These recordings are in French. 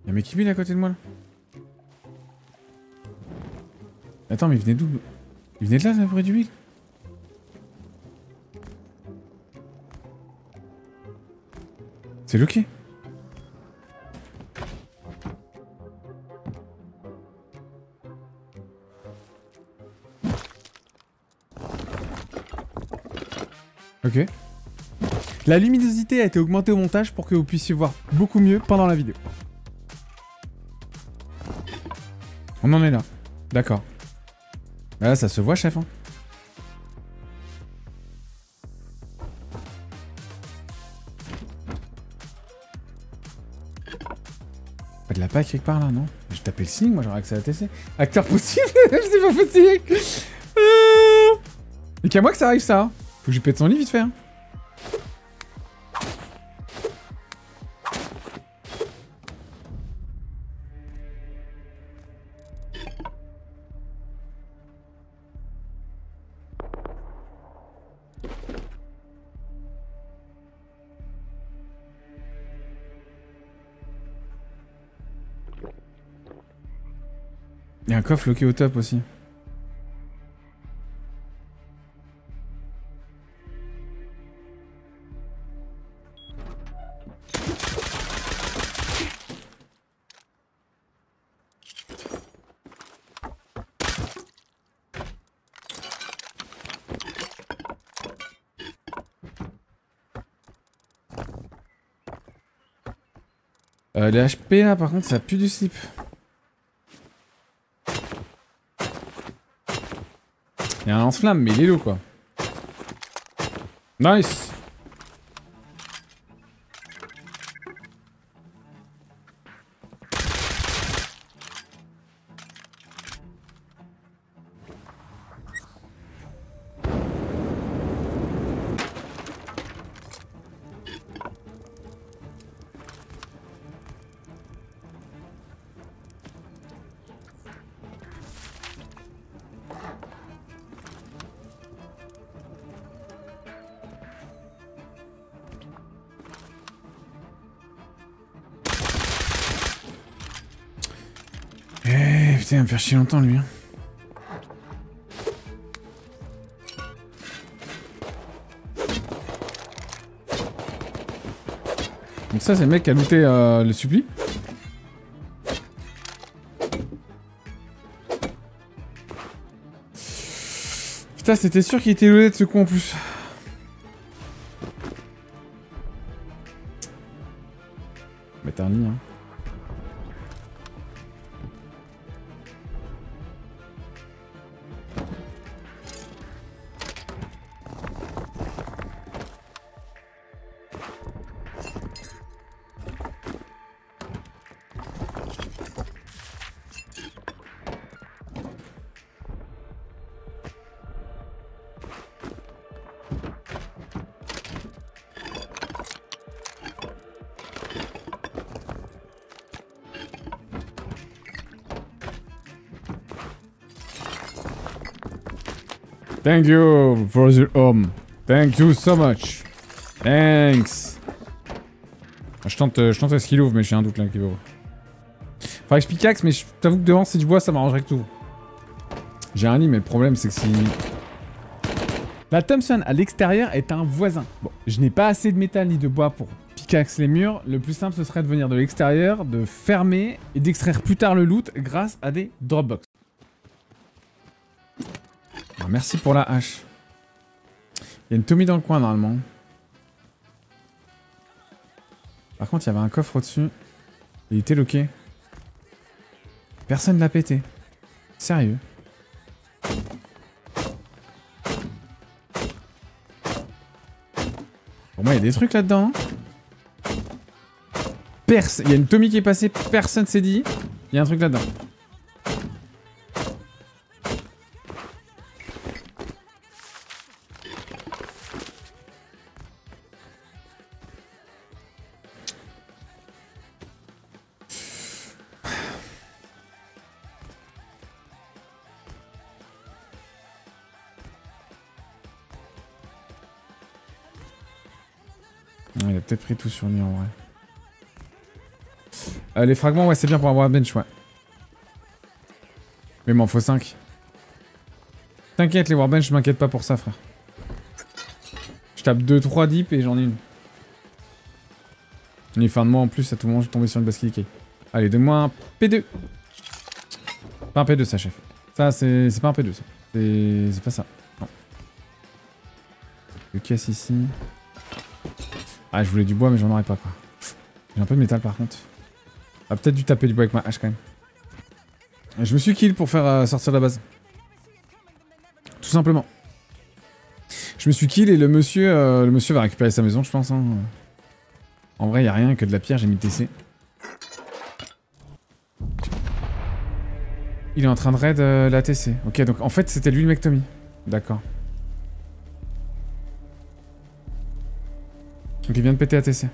Y'a un mec qui build à côté de moi là. Attends, mais il venait d'où? Il venait de là, le bruit du build? C'est Loki. Ok. La luminosité a été augmentée au montage pour que vous puissiez voir beaucoup mieux pendant la vidéo. On en est là. D'accord. Là, ça se voit, chef. Hein. Pas de la paille quelque part là, non? J'ai tapé le signe, moi j'aurais accès à la TC. Acteur possible. C'est pas possible. Et qu'à moi que ça arrive ça. Faut que je pète son lit vite fait. Hein. Il y a un coffre loqué au top aussi. Les HP là par contre ça pue du slip. Il y a un lance-flamme mais il est low quoi. Nice. Eh putain, il va me faire chier longtemps lui. Hein. Donc ça c'est le mec qui a looté le suppli. Putain c'était sûr qu'il était looté de ce coup en plus. Mettre un lit hein. Thank you for the home. Thank you so much. Thanks. Je tente ce qu'il ouvre, mais j'ai un doute là qu'il ouvre. Faudrait que je pickaxe, mais je t'avoue que devant c'est du bois, ça m'arrangerait que tout. J'ai un lit, mais le problème c'est que si... La Thompson à l'extérieur est un voisin. Bon, je n'ai pas assez de métal ni de bois pour pickaxe les murs. Le plus simple ce serait de venir de l'extérieur, de fermer et d'extraire plus tard le loot grâce à des dropbox. Alors, merci pour la hache. Il y a une Tommy dans le coin normalement. Par contre, il y avait un coffre au-dessus. Il était loqué. Personne l'a pété. Sérieux. Pour moi, il y a des trucs là-dedans. Hein. Il y a une Tommy qui est passée, personne s'est dit. Il y a un truc là-dedans. Il a peut-être pris tout sur lui en vrai. Les fragments, ouais, c'est bien pour avoir un bench, ouais. Mais il m'en faut 5. T'inquiète, les warbench, je m'inquiète pas pour ça, frère. Je tape 2-3 dips et j'en ai une. Il est fin de mois en plus, à tout moment, je suis tombé sur une basilique. Allez, donne-moi un P2. Pas un P2, ça, chef. Ça, c'est pas un P2, ça. C'est pas ça. Non. Je casse ici. Ah, je voulais du bois, mais j'en aurais pas, quoi. J'ai un peu de métal, par contre. Ah, peut-être dû taper du bois avec ma hache, quand même. Et je me suis kill pour faire sortir la base. Tout simplement. Je me suis kill et le monsieur va récupérer sa maison, je pense. Hein. En vrai, il a rien que de la pierre, j'ai mis le TC. Il est en train de raid la TC. Ok, donc en fait, c'était lui le mec Tommy. D'accord. Donc il vient de péter la TC.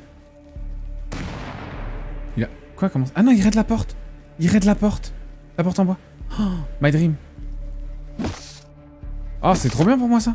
Il a... Quoi, comment... Ah non, il raid la porte. Il raid la porte. La porte en bois. Oh, my dream. Oh, c'est trop bien pour moi, ça.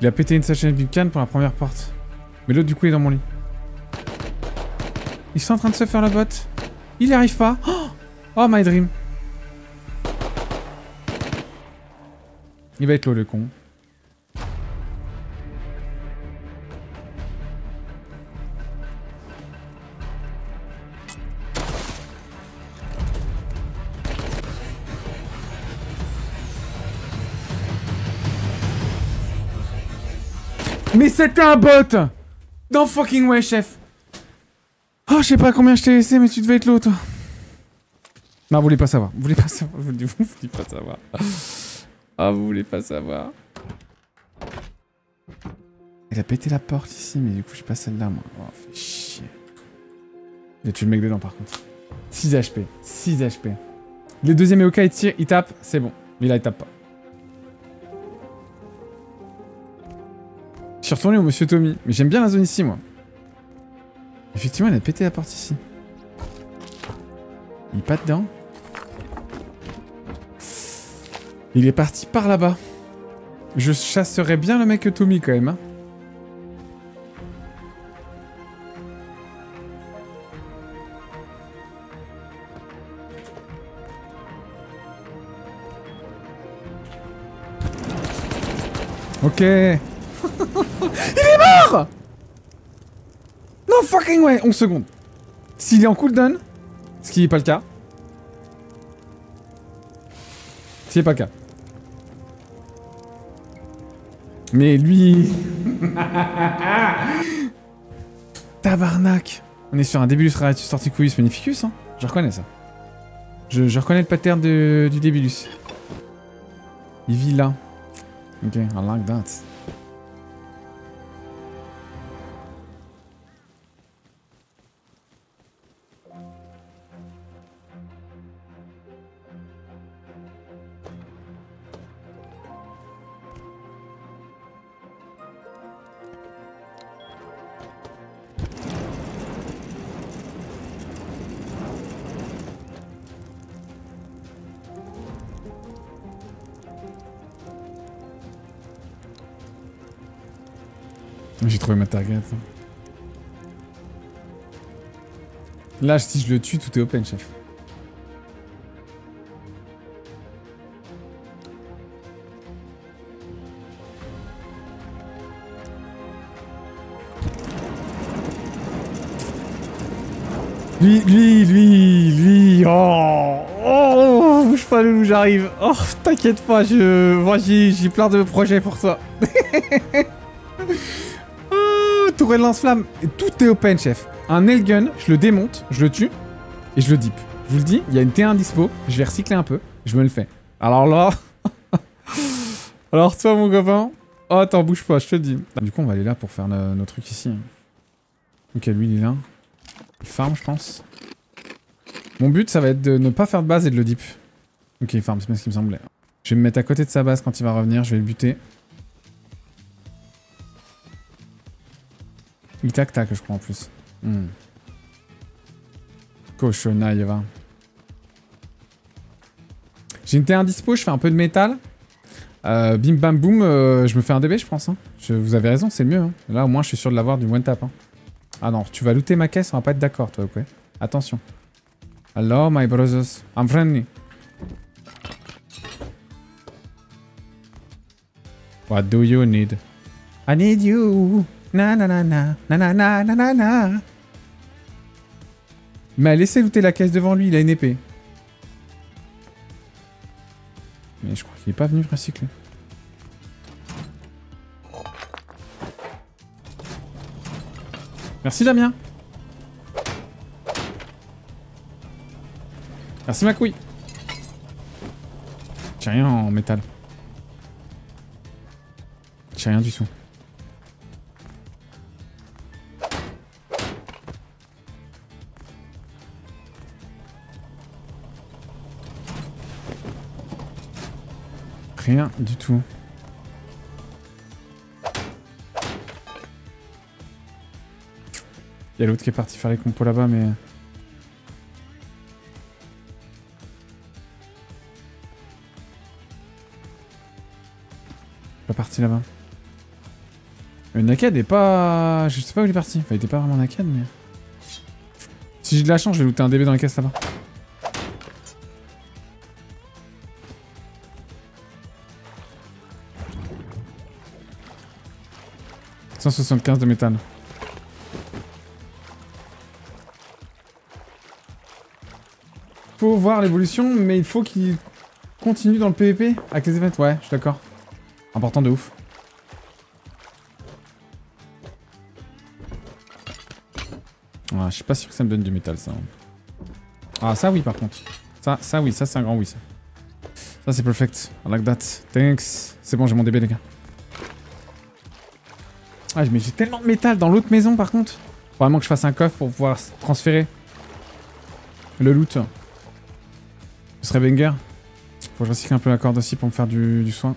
Il a pété une sachet de Buchan pour la première porte. Mais l'autre, du coup, il est dans mon lit. Ils sont en train de se faire la botte. Il n'y arrive pas. Oh, my dream. Il va être low, le con. Mais c'était un bot! No fucking way, chef! Oh, je sais pas combien je t'ai laissé, mais tu devais être low, toi. Non, vous voulez pas savoir. Vous voulez pas savoir. Vous voulez pas savoir. Ah, vous voulez pas savoir. Il a pété la porte ici, mais du coup, je suis pas celle-là, moi. Oh, fait chier. Il a tué le mec dedans, par contre. 6 HP. 6 HP. Le deuxième EOK, il tire, il tape, c'est bon. Mais là, il tape pas. Je suis retourné au monsieur Tommy. Mais j'aime bien la zone ici, moi. Effectivement, il a pété la porte ici. Il est pas dedans. Il est parti par là-bas. Je chasserais bien le mec Tommy, quand même. Hein. Ok. Il est mort! No fucking way! 11 secondes. S'il est en cooldown, ce qui n'est pas le cas. Ce qui n'est pas le cas. Mais lui... Tabarnak! On est sur un Débilus Sorticus Magnificus, hein. Je reconnais ça. Je reconnais le pattern du Débilus. Il vit là. Ok, I like that. J'ai trouvé ma target. Là, si je le tue, tout est open, chef. Lui, oh, bouge pas, Loulou, j'arrive. Oh, t'inquiète pas, moi, j'ai plein de projets pour toi. Tourelle lance-flamme, tout est open, chef. Un L-gun, je le démonte, je le tue, et je le dip. Je vous le dis, il y a une T1 dispo, je vais recycler un peu, je me le fais. Alors là... Alors toi, mon copain, Oh, t'en bouge pas, je te le dis. Du coup, on va aller là pour faire nos trucs ici. Ok, lui, il est là. Il farm, je pense. Mon but, ça va être de ne pas faire de base et de le dip. Ok, il farm, c'est bien ce qui me semblait. Je vais me mettre à côté de sa base quand il va revenir, je vais le buter. Il tac-tac, je crois, en plus. Cochonnaille, va. J'ai une T1 dispo, je fais un peu de métal. Bim bam boum, je me fais un DB, je pense. Hein. Vous avez raison, c'est mieux. Hein. Là, au moins, je suis sûr de l'avoir du one tap. Hein. Ah non, tu vas looter ma caisse, on va pas être d'accord, toi, ok? Attention. Hello, my brothers. I'm friendly. What do you need? I need you. Na na na na na na na na na na. Mais laissez looter la caisse devant lui, il a une épée. Mais je crois qu'il est pas venu recycler. Merci Damien. Merci ma couille. J'ai rien en métal. J'ai rien du tout. Rien du tout. Il y a l'autre qui est parti faire les compos là-bas, mais... Pas parti là-bas. Naked est pas... Je sais pas où il est parti. Enfin, il était pas vraiment naked, mais... Si j'ai de la chance, je vais looter un DB dans la caisse là-bas. « 175 de métal. » Faut voir l'évolution, mais il faut qu'il continue dans le PVP avec les events. Ouais, je suis d'accord. Important de ouf. Ah, je suis pas sûr que ça me donne du métal, ça. Ah, ça oui, par contre. Ça oui, ça c'est un grand oui, ça. Ça c'est perfect. I like that. Thanks. C'est bon, j'ai mon DB, les gars. Ah, mais j'ai tellement de métal dans l'autre maison, par contre. Faut vraiment que je fasse un coffre pour pouvoir transférer le loot. Ce serait banger. Faut que je recycle un peu la corde aussi pour me faire du soin.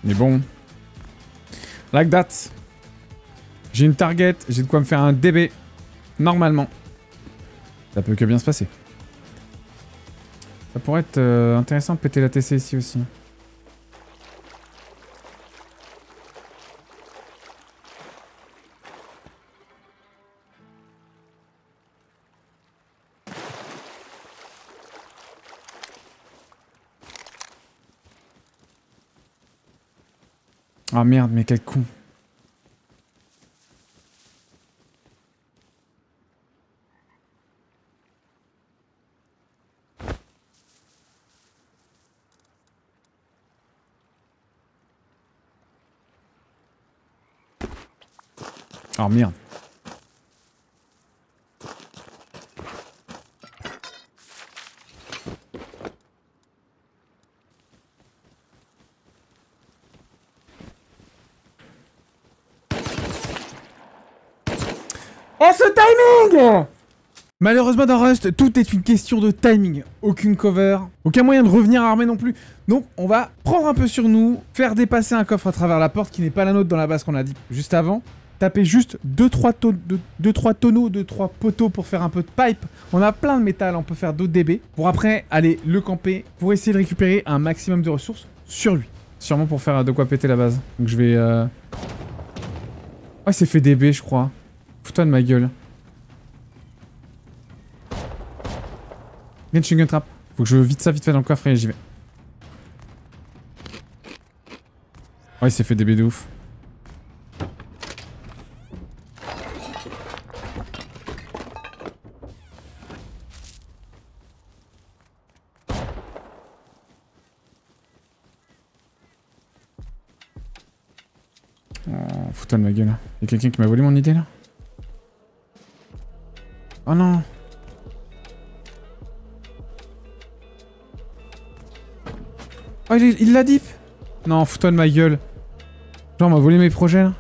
Mais bon. Like that. J'ai une target, j'ai de quoi me faire un DB. Normalement. Ça peut que bien se passer. Ça pourrait être intéressant de péter la TC ici aussi. Ah merde, mais quel con. Oh merde. Oh ce timing! Malheureusement dans Rust, tout est une question de timing. Aucune cover, aucun moyen de revenir armé non plus. Donc on va prendre un peu sur nous, faire dépasser un coffre à travers la porte qui n'est pas la nôtre dans la base qu'on a dit juste avant. Taper juste 2-3 tonneaux, 2-3 poteaux pour faire un peu de pipe. On a plein de métal, on peut faire d'autres DB. Pour après aller le camper, pour essayer de récupérer un maximum de ressources sur lui. Sûrement pour faire de quoi péter la base. Donc je vais... Oh il s'est fait DB je crois. Fous-toi de ma gueule. Viens, je gun trap. Faut que je vide ça vite fait dans le coffre et j'y vais. Ouais, il s'est fait DB de ouf. Oh, fous-toi de ma gueule. Y'a quelqu'un qui m'a volé mon idée là? Oh non. Oh, il l'a dip. Non, fous-toi de ma gueule. Genre, on m'a volé mes projets, là.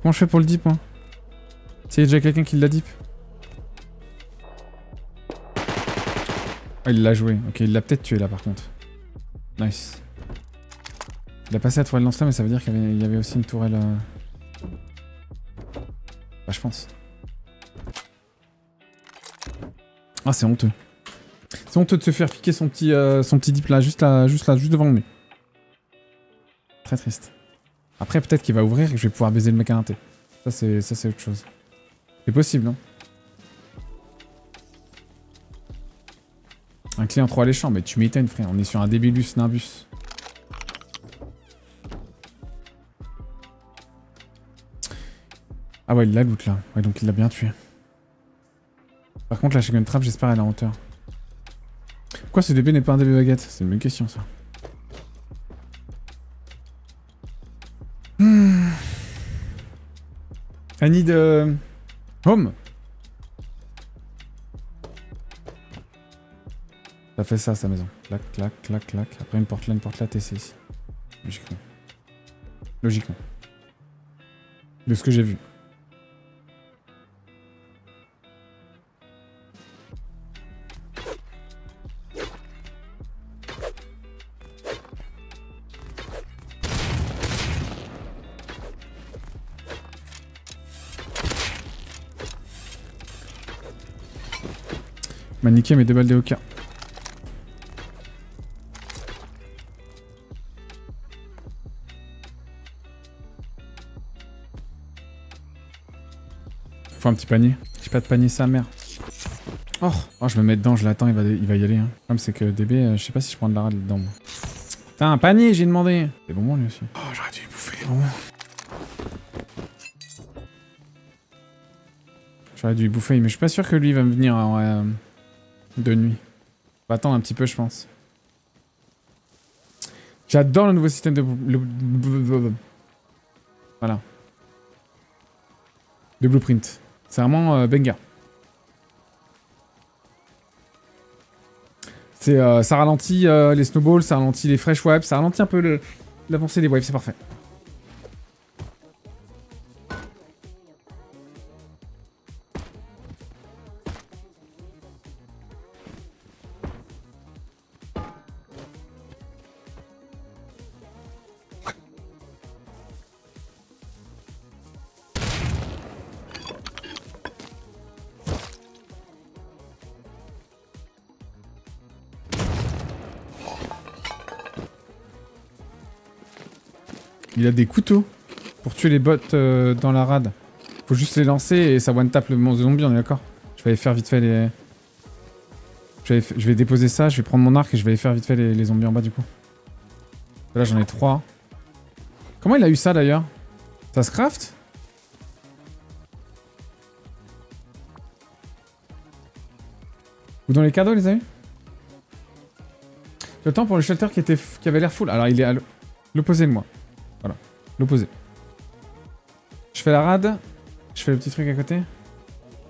Comment je fais pour le dip, moi? S'il y a déjà quelqu'un qui l'a dip. Oh, il l'a joué. Ok, il l'a peut-être tué, là, par contre. Nice. Il a passé la tourelle lance-flamme, mais ça veut dire qu'il y avait aussi une tourelle... Bah, je pense. Ah, c'est honteux. C'est honteux de se faire piquer son petit dip là, juste devant le nez. Très triste. Après, peut-être qu'il va ouvrir et que je vais pouvoir baiser le mec à un T. Ça, c'est autre chose. C'est possible, hein. Un client 3 alléchant, mais tu m'étonnes, frère. On est sur un débilus nimbus. Ah ouais, il l'a loot là. Ouais, donc il l'a bien tué. Par contre, la shotgun trap, j'espère, elle est en hauteur. Pourquoi ce DB n'est pas un DB baguette? C'est une bonne question, ça. I need home. Ça fait ça, sa maison. Clac, clac, clac, clac. Après une porte là, TC ici. Logiquement. Logiquement. De ce que j'ai vu. M'a niqué mes 2 balles de Oka. Faut un petit panier. J'ai pas de panier, sa mère. Oh, je me mets dedans, je l'attends, il va y aller. Hein. Le problème, c'est que DB, je sais pas si je prends de la rade dedans. Moi. Putain, un panier, j'ai demandé. C'est bon, lui aussi. Oh, j'aurais dû bouffer. Bon. J'aurais dû bouffer, mais je suis pas sûr que lui va me venir de nuit. On va attendre un petit peu, je pense. J'adore le nouveau système de... Voilà. De blueprint. C'est vraiment banger. Ça ralentit les snowballs, ça ralentit les fresh waves, ça ralentit un peu l'avancée des waves, c'est parfait. Il a des couteaux pour tuer les bots dans la rade. Faut juste les lancer et ça one-tap le monstre zombie, on est d'accord? Je vais aller faire vite fait les... Je vais déposer ça, je vais prendre mon arc et je vais aller faire vite fait les zombies en bas du coup. Là j'en ai 3. Comment il a eu ça d'ailleurs? Ça se craft? Ou dans les cadeaux les amis? Le temps pour le shelter qui avait l'air full. Alors il est à l'opposé de moi. Voilà, l'opposé. Je fais la rade. Je fais le petit truc à côté.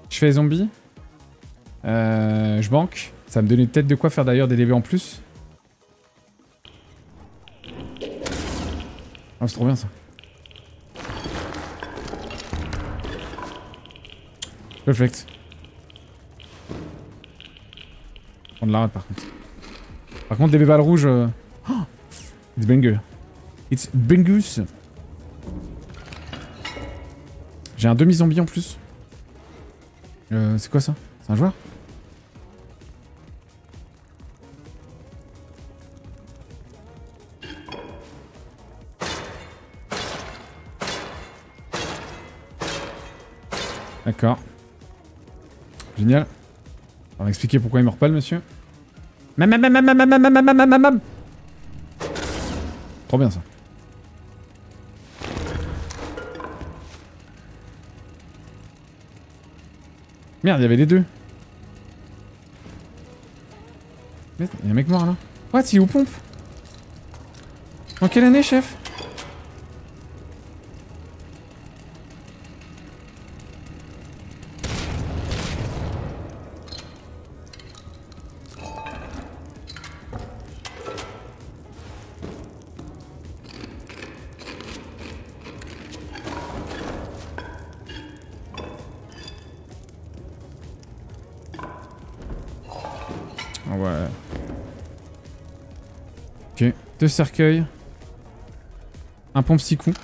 Je fais les zombies. Je banque. Ça va me donner peut-être de quoi faire d'ailleurs des DB en plus. Oh, c'est trop bien ça. Perfect. Prendre la rade par contre. Par contre, des balles rouges. Oh, it's banger. It's bangus. J'ai un demi-zombie en plus. C'est quoi ça? C'est un joueur? D'accord. Génial. On va expliquer pourquoi il meurt pas le monsieur. Trop bien ça. Merde, il y avait les deux. Il y a un mec mort là. What? Il est où pompe? En quelle année, chef? Ah ouais. Ok, 2 cercueils. Un pompe 6 coups.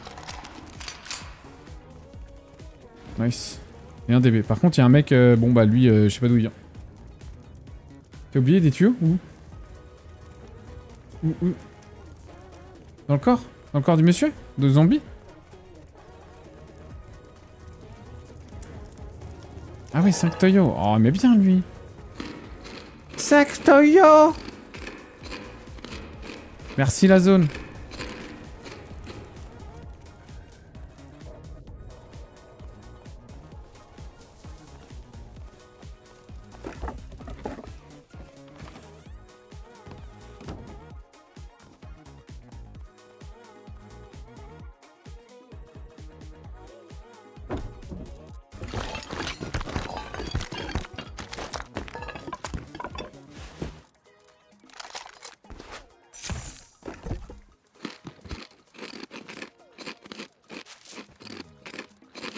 Nice. Et un DB. Par contre, il y a un mec... bon, bah lui, je sais pas d'où il vient. T'as oublié des tuyaux? Où? Où? Dans le corps? Dans le corps du monsieur? De zombie? Ah oui, 5 Toyo. Oh, mais bien lui. 5 Toyo! Merci la zone.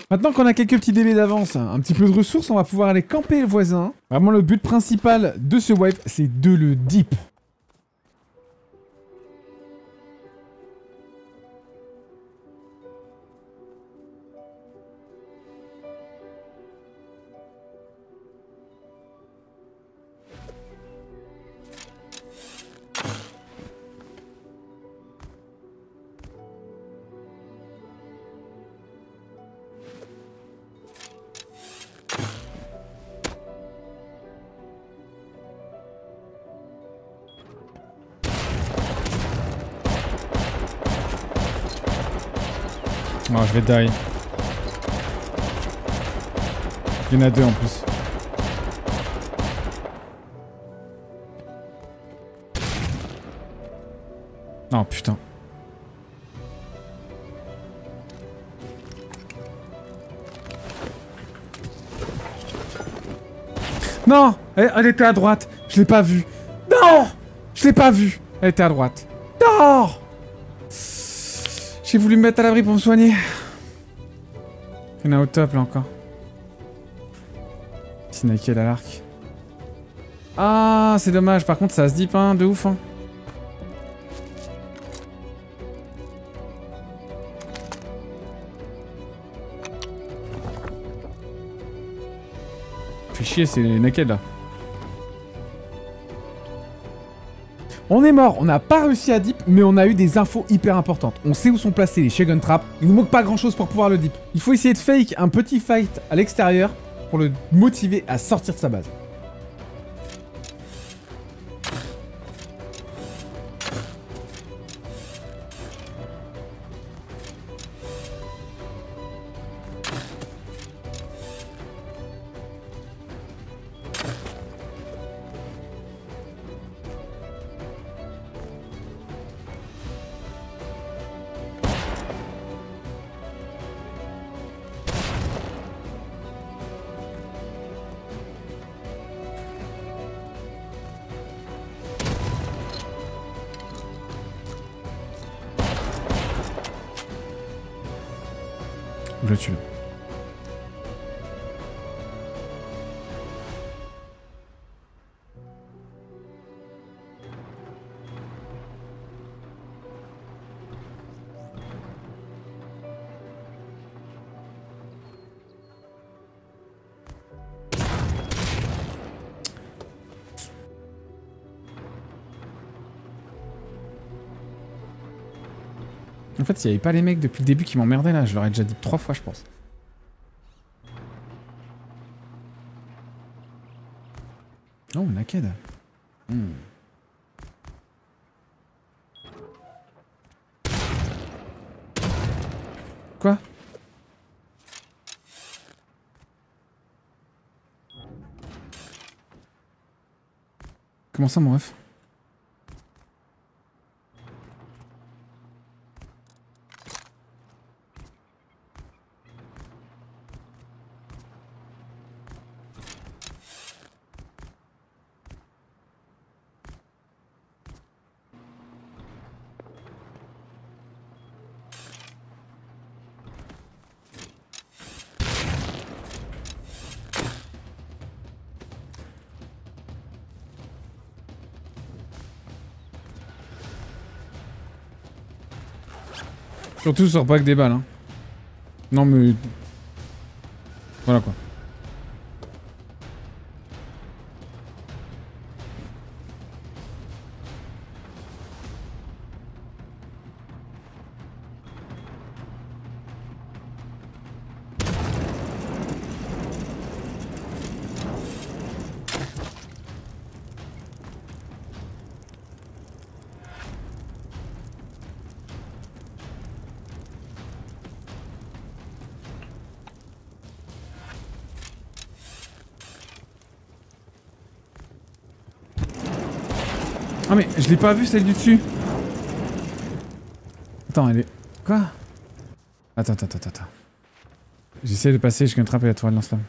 Maintenant qu'on a quelques petits délais d'avance, un petit peu de ressources, on va pouvoir aller camper le voisin. Vraiment, le but principal de ce wipe, c'est de le dip. Oh, je vais die. Il y en a 2 en plus. Oh putain. Non! Elle était à droite. Je l'ai pas vue. Non! Je l'ai pas vue. Elle était à droite. Non! J'ai voulu me mettre à l'abri pour me soigner. Il y en a au top là encore. Petit nickel à l'arc. Ah, c'est dommage. Par contre, ça se dip hein, de ouf. Hein. Fait chier, c'est les naked là. On est mort, on n'a pas réussi à dip, mais on a eu des infos hyper importantes. On sait où sont placés les Shagun Traps. Il nous manque pas grand chose pour pouvoir le dip. Il faut essayer de fake un petit fight à l'extérieur pour le motiver à sortir de sa base. Je le tue. En fait, s'il n'y avait pas les mecs depuis le début qui m'emmerdaient là, je leur ai déjà dit 3 fois, je pense. Oh, naked. Quoi? Comment ça, mon ref? Surtout sort pas que des balles, hein. Non mais... Voilà quoi. Ah mais je l'ai pas vu celle du dessus. Attends, elle est... Quoi? Attends. J'essaie de passer jusqu'à une trappe et la tourelle lance-flamme.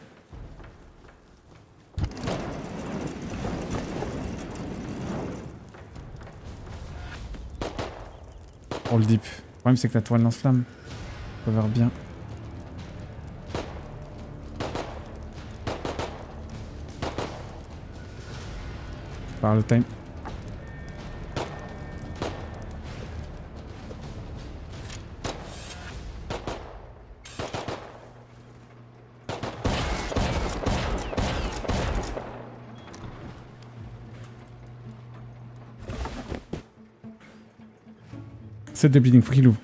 Pour le dip. Le problème c'est que la tourelle lance-flamme cover bien. Par le time. C'est de bleeding, faut qu'il ouvre.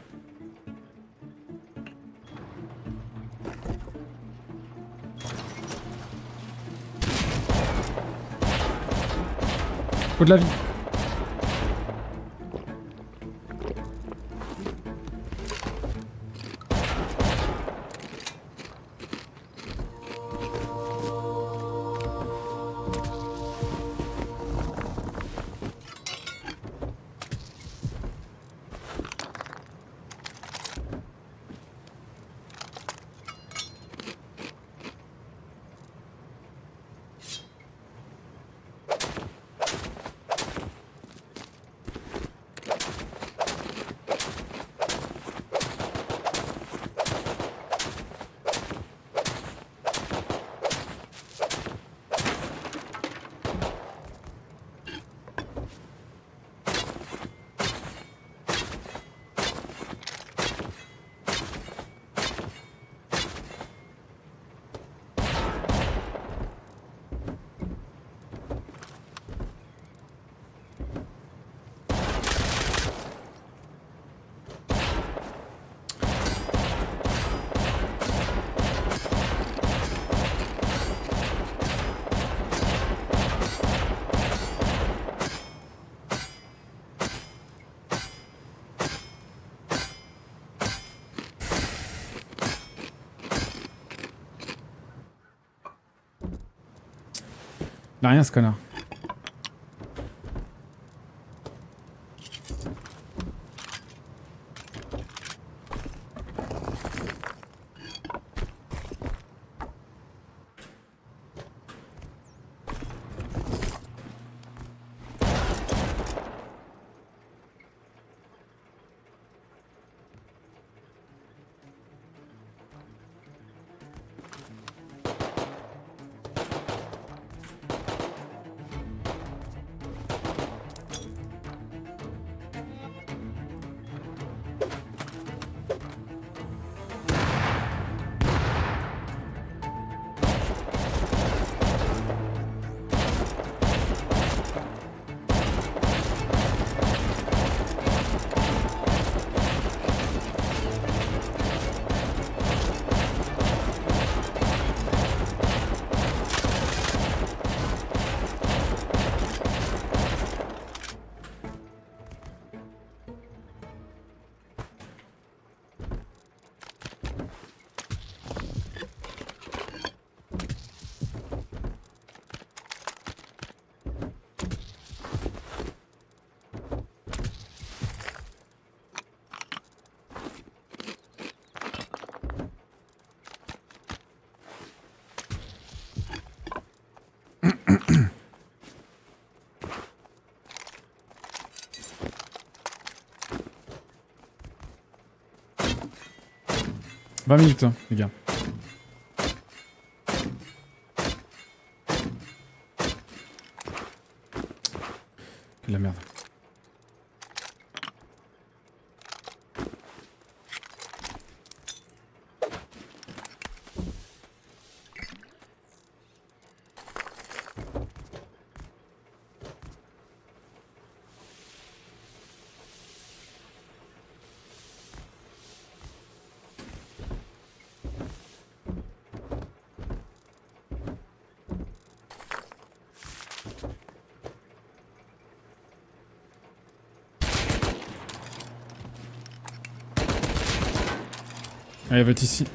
Faut de la vie. Il a rien ce connard. « 20 minutes, hein, les gars. Que de la merde. Allez, va ici.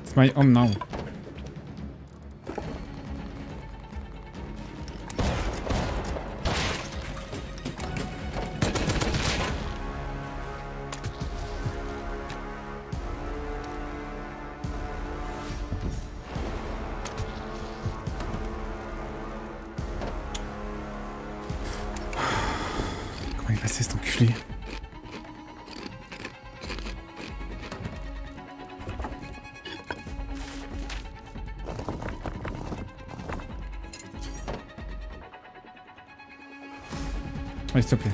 It's my home now. Comment il est passé cet enculé? Allez, s'il te plaît.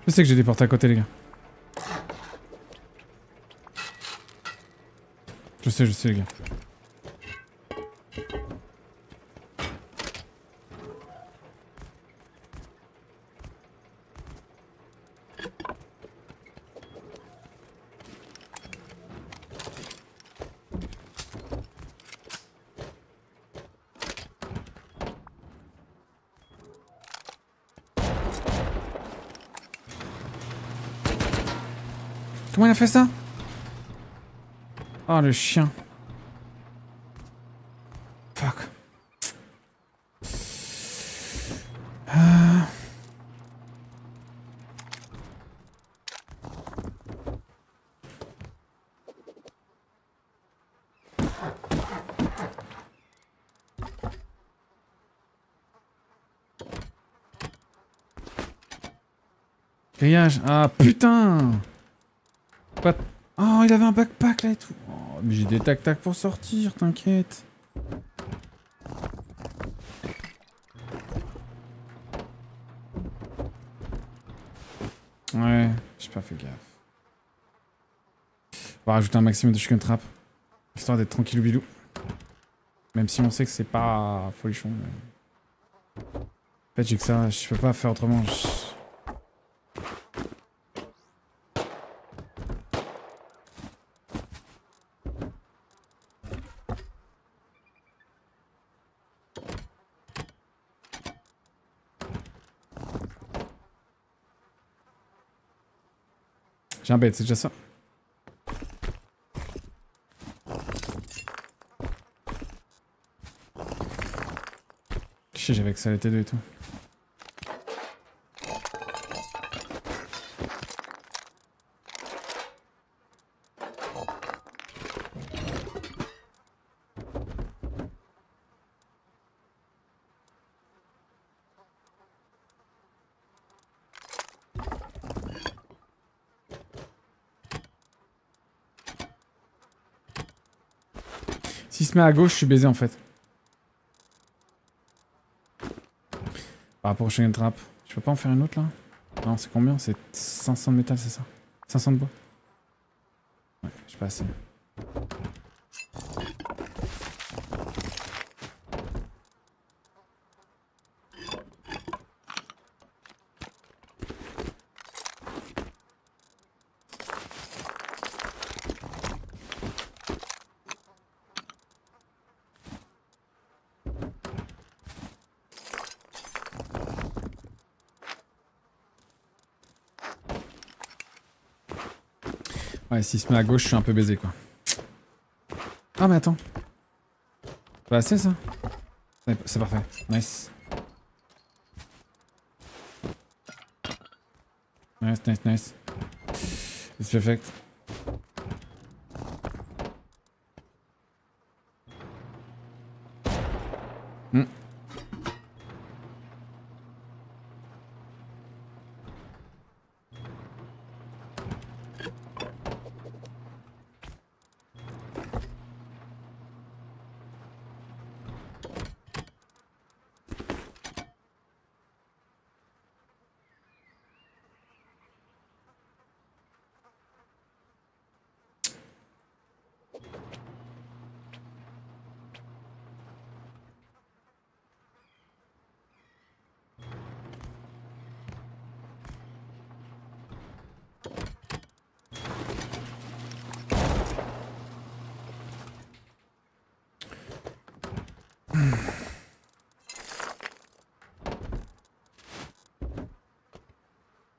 Je sais que j'ai des portes à côté, les gars. Je sais, les gars. Comment il a fait ça? Oh, le chien. Fuck. Grillage. Ah, putain! What? Oh, il avait un backpack là et tout. Oh, mais j'ai des tac-tac pour sortir, t'inquiète. Ouais, j'ai pas fait gaffe. On va rajouter un maximum de chicken trap. Histoire d'être tranquillou bilou. Même si on sait que c'est pas folichon. Mais... En fait, j'ai que ça, je peux pas faire autrement. J'ai un bête, c'est déjà ça. Chier, j'avais que ça les T2 et tout. S'il se met à gauche, je suis baisé en fait. Par rapport au Shogun Trap. Je peux pas en faire une autre là? Non, c'est combien? C'est 500 de métal, c'est ça? 500 de bois? Ouais, j'ai pas assez. Ouais, s'il se met à gauche, je suis un peu baisé, quoi. Ah, mais attends. Pas assez, ça? C'est parfait. Nice. Nice, nice, nice. It's perfect.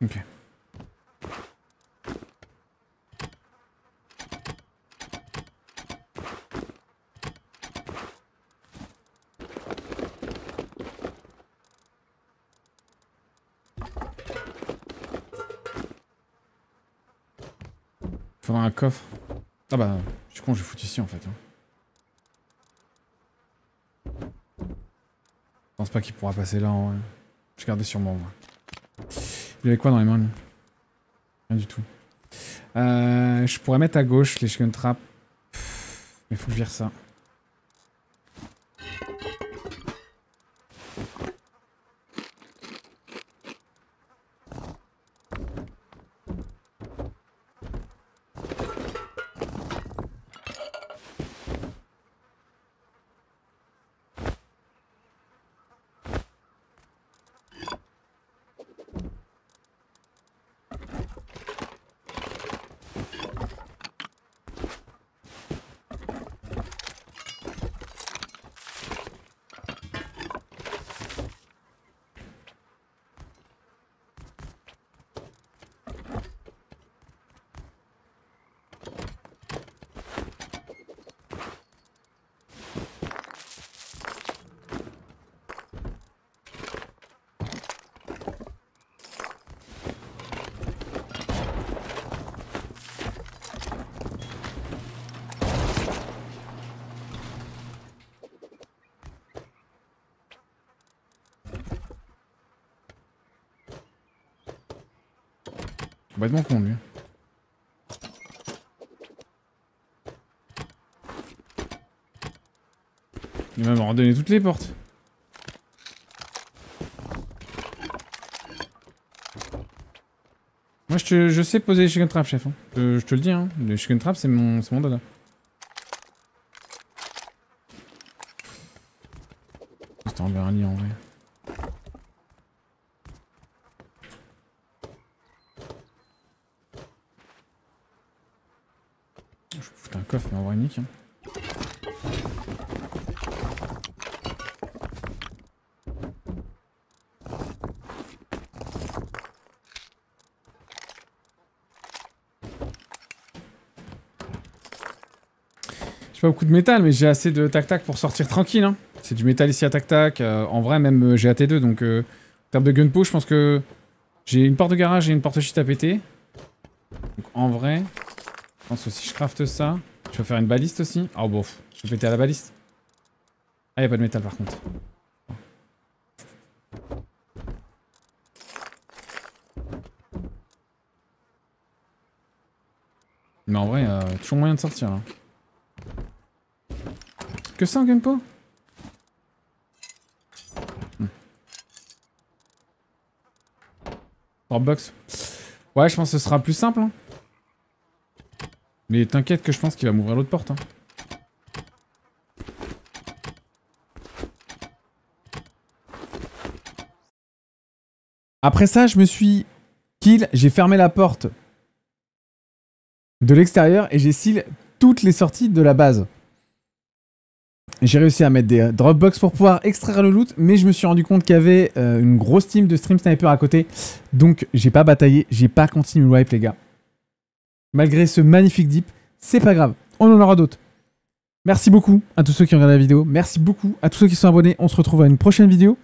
Ok. Faudra un coffre. Ah bah, je suis con, je vais foutre ici en fait. Hein. Je pense pas qu'il pourra passer là en vrai. Je gardais sur moi. Il avait quoi dans les mains lui? Rien du tout. Je pourrais mettre à gauche les chicken traps. Mais faut que je vire ça. Complètement con lui. Il va me redonner toutes les portes. Moi je sais poser les chicken traps, chef. Hein. Je te le dis, hein. Les chicken traps c'est mon dada. C'était enlever un lit en vrai. Je vais foutre un coffre mais en vrai nique. Hein. Pas beaucoup de métal, mais j'ai assez de tac-tac pour sortir tranquille. Hein. C'est du métal ici à tac-tac. En vrai, même j'ai AT2, donc en termes de gunpo, je pense que j'ai une porte de garage et une porte shit à péter. Donc en vrai, je pense que si je crafte ça, je peux faire une baliste aussi. Oh bon, je vais péter à la baliste. Ah, y'a pas de métal par contre. Mais en vrai, toujours moyen de sortir. Là. Que ça en gunpo? Dropbox. Ouais, je pense que ce sera plus simple. Hein. Mais t'inquiète que je pense qu'il va m'ouvrir l'autre porte. Hein. Après ça, je me suis kill, j'ai fermé la porte de l'extérieur et j'ai seal toutes les sorties de la base. J'ai réussi à mettre des Dropbox pour pouvoir extraire le loot, mais je me suis rendu compte qu'il y avait une grosse team de Stream Sniper à côté. Donc j'ai pas bataillé, j'ai pas continué le wipe les gars. Malgré ce magnifique dip, c'est pas grave, on en aura d'autres. Merci beaucoup à tous ceux qui ont regardé la vidéo, merci beaucoup à tous ceux qui sont abonnés, on se retrouve à une prochaine vidéo.